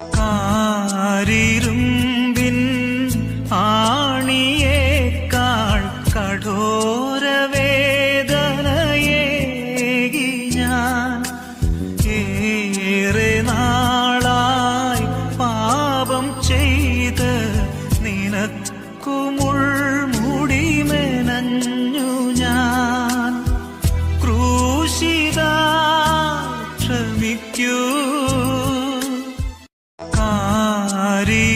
കാരിരുമ്പിൻ ആണിയേക്കാൾ കഠോരവേദനയേകി ഞാൻ ഏറെ നാളായി പാപം ചെയ്ത് നിനക്കു മുൾമുടി മെനഞ്ഞു ഞാൻ. ക്രൂശിതാ ക്ഷമിക്കൂ. കാരി